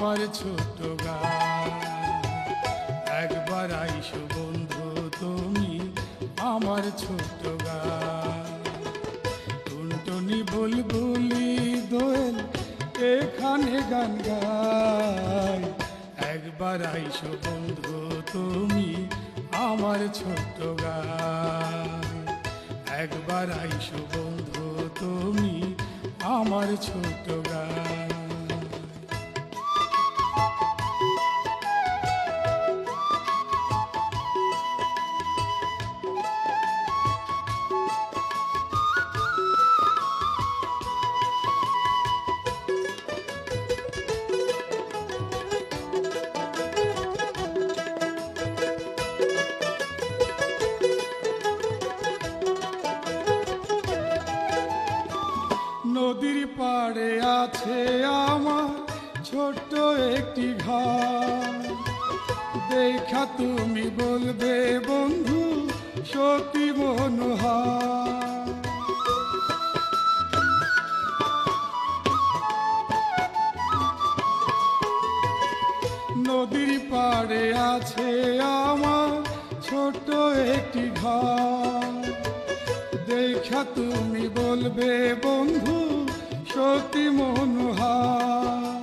আমার ছোট গান। একবার আইসো বন্ধু তুমি আমার ছোট গান। টুনটুনি বুলবুলি দোয়েল এখানে গান গায়। একবার আইসো বন্ধু তুমি আমার ছোট গান। একবার আইসো বন্ধু তুমি আমার ছোট গান। নদীর পাড়ে আছে আমার ছোট্ট একটি ঘর। দেখা তুমি বলবে বন্ধু সত্যি মনোহর। নদীর পাড়ে আছে আমার ছোট্ট একটি ঘর। দেখা তুমি বলবে বন্ধু সত্যি মনোহর।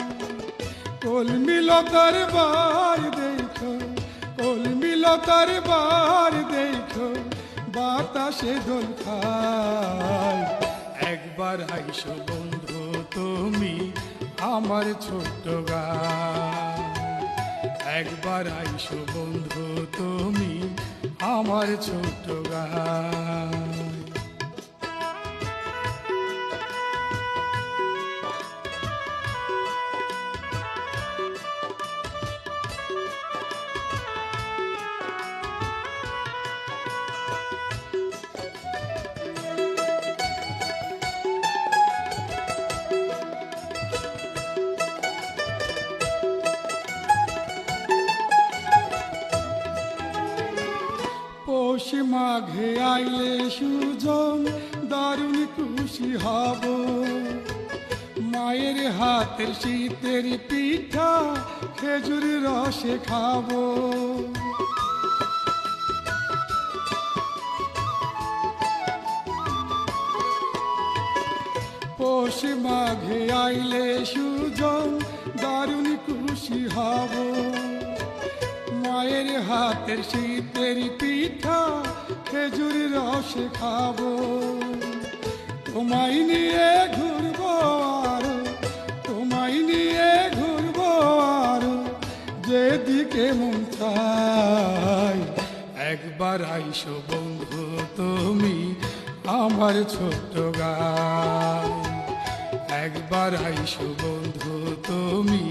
কলমিলতার বার দেখো, কলমিলতার বার দেখো, বাতাসে দোল খায়। একবার আইসো বন্ধু তুমি আমার ছোট্ট গান। একবার আইসো বন্ধু তুমি আমার ছোট্ট গান। পৌষ মাঘে আইলে সুজন দারুণ খুশি হব। মায়ের হাতের শীতের পিঠা খেজুর রসে খাবো। পৌষ মাঘে আইলে সুজন দারুণ খুশি হব। মায়ের হাতের শীতের পিঠা খেজুর রসে খাবো। তোমায় নিয়ে ঘুরবো আরো, তোমায় নিয়ে ঘুরবো আরো, যেদিকে মন চায়। একবার আইসো বন্ধু তুমি আমার ছোট্ট গান। একবার আইসো বন্ধু তুমি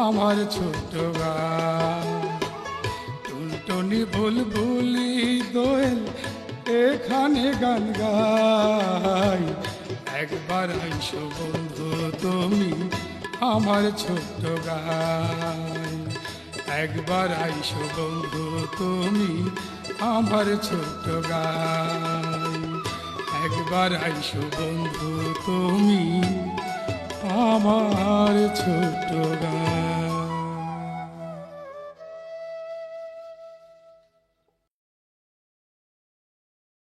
আমার ছোট্ট গান। টুনটুনি বুলবুলি দোয়েল এখানে গান গায়। একবার আইসো বন্ধু তুমি আমার ছোট্ট গান। একবার আইসো বন্ধু তুমি আমার ছোট্ট গান। একবার আইসো বন্ধু তুমি আমার ছোট্ট গান।